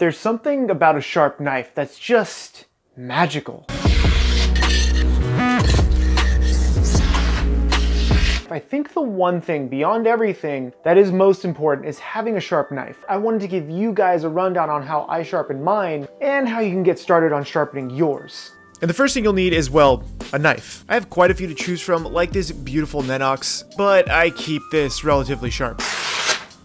There's something about a sharp knife that's just magical. I think the one thing beyond everything that is most important is having a sharp knife. I wanted to give you guys a rundown on how I sharpen mine and how you can get started on sharpening yours. And the first thing you'll need is, well, a knife. I have quite a few to choose from, like this beautiful Nenox, but I keep this relatively sharp.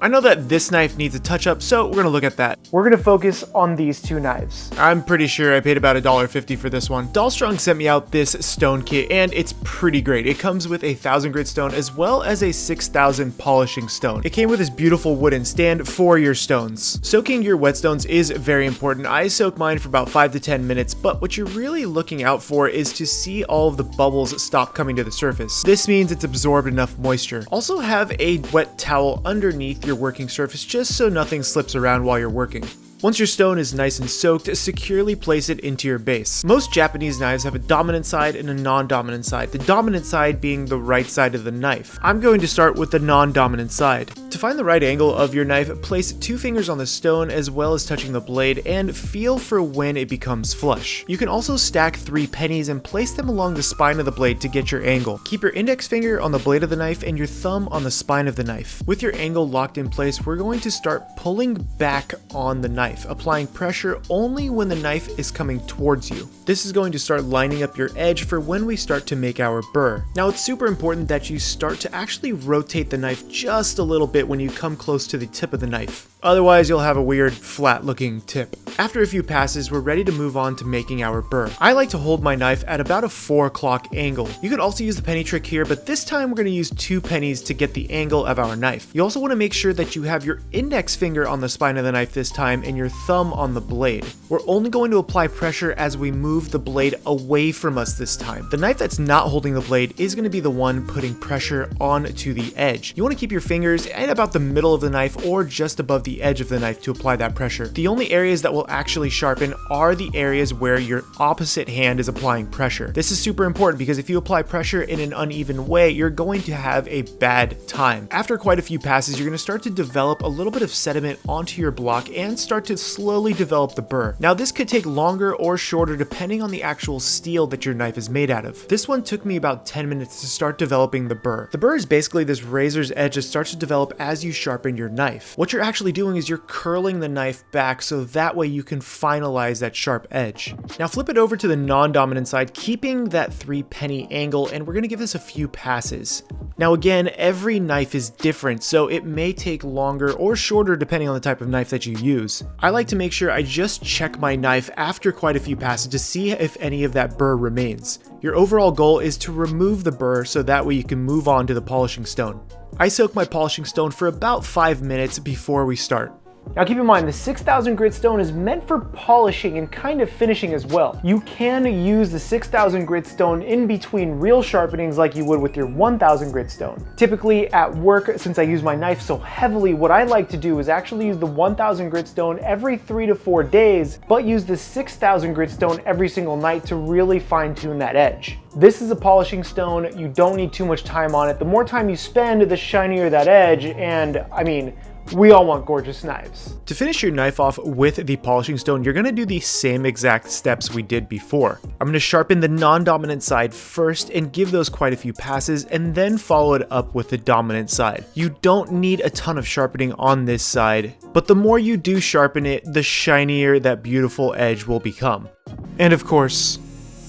I know that this knife needs a touch-up, so we're gonna look at that. We're gonna focus on these two knives. I'm pretty sure I paid about $1.50 for this one. Dollstrong sent me out this stone kit, and it's pretty great. It comes with a 1000 grit stone as well as a 6000 polishing stone. It came with this beautiful wooden stand for your stones. Soaking your whetstones is very important. I soak mine for about 5 to 10 minutes, but what you're really looking out for is to see all of the bubbles stop coming to the surface. This means it's absorbed enough moisture. Also have a wet towel underneath your working surface just so nothing slips around while you're working. Once your stone is nice and soaked, securely place it into your base. Most Japanese knives have a dominant side and a non-dominant side, the dominant side being the right side of the knife. I'm going to start with the non-dominant side. To find the right angle of your knife, place 2 fingers on the stone as well as touching the blade and feel for when it becomes flush. You can also stack 3 pennies and place them along the spine of the blade to get your angle. Keep your index finger on the blade of the knife and your thumb on the spine of the knife. With your angle locked in place, we're going to start pulling back on the knife, applying pressure only when the knife is coming towards you. This is going to start lining up your edge for when we start to make our burr. Now it's super important that you start to actually rotate the knife just a little bit when you come close to the tip of the knife. Otherwise you'll have a weird flat looking tip. After a few passes, we're ready to move on to making our burr. I like to hold my knife at about a 4 o'clock angle. You could also use the penny trick here, but this time we're going to use 2 pennies to get the angle of our knife. You also want to make sure that you have your index finger on the spine of the knife this time and your thumb on the blade. We're only going to apply pressure as we move the blade away from us this time. The knife that's not holding the blade is going to be the one putting pressure onto the edge. You want to keep your fingers at about the middle of the knife or just above the edge of the knife to apply that pressure. The only areas that will actually sharpen are the areas where your opposite hand is applying pressure. This is super important because if you apply pressure in an uneven way, you're going to have a bad time. After quite a few passes, you're going to start to develop a little bit of sediment onto your block and start to slowly develop the burr. Now this could take longer or shorter depending on the actual steel that your knife is made out of. This one took me about 10 minutes to start developing the burr. The burr is basically this razor's edge that starts to develop as you sharpen your knife. What you're actually doing is you're curling the knife back so that way you can finalize that sharp edge. Now flip it over to the non-dominant side, keeping that 3 penny angle, and we're going to give this a few passes. Now again, every knife is different, so it may take longer or shorter depending on the type of knife that you use. I like to make sure I just check my knife after quite a few passes to see if any of that burr remains. Your overall goal is to remove the burr so that way you can move on to the polishing stone. I soak my polishing stone for about 5 minutes before we start. Now keep in mind, the 6000 grit stone is meant for polishing and kind of finishing as well. You can use the 6000 grit stone in between real sharpenings like you would with your 1000 grit stone. Typically at work, since I use my knife so heavily, what I like to do is actually use the 1000 grit stone every 3 to 4 days, but use the 6000 grit stone every single night to really fine tune that edge. This is a polishing stone. You don't need too much time on it. The more time you spend, the shinier that edge, and I mean, we all want gorgeous knives. To finish your knife off with the polishing stone, you're going to do the same exact steps we did before. I'm going to sharpen the non-dominant side first and give those quite a few passes, and then follow it up with the dominant side. You don't need a ton of sharpening on this side, but the more you do sharpen it, the shinier that beautiful edge will become. And of course,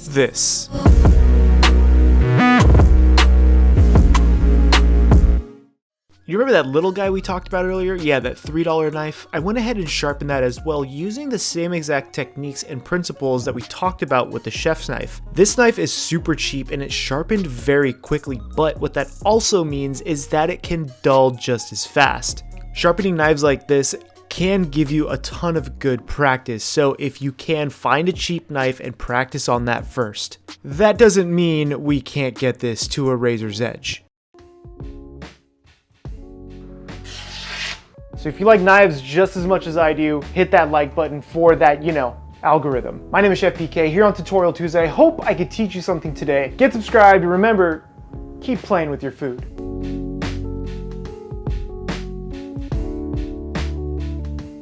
this. You remember that little guy we talked about earlier? Yeah, that $3 knife? I went ahead and sharpened that as well using the same exact techniques and principles that we talked about with the chef's knife. This knife is super cheap and it's sharpened very quickly, but what that also means is that it can dull just as fast. Sharpening knives like this can give you a ton of good practice, so if you can, find a cheap knife and practice on that first. That doesn't mean we can't get this to a razor's edge. So if you like knives just as much as I do, hit that like button for that, algorithm. My name is CHEFPK here on Tutorial Tuesday. I hope I could teach you something today. Get subscribed and remember, keep playing with your food.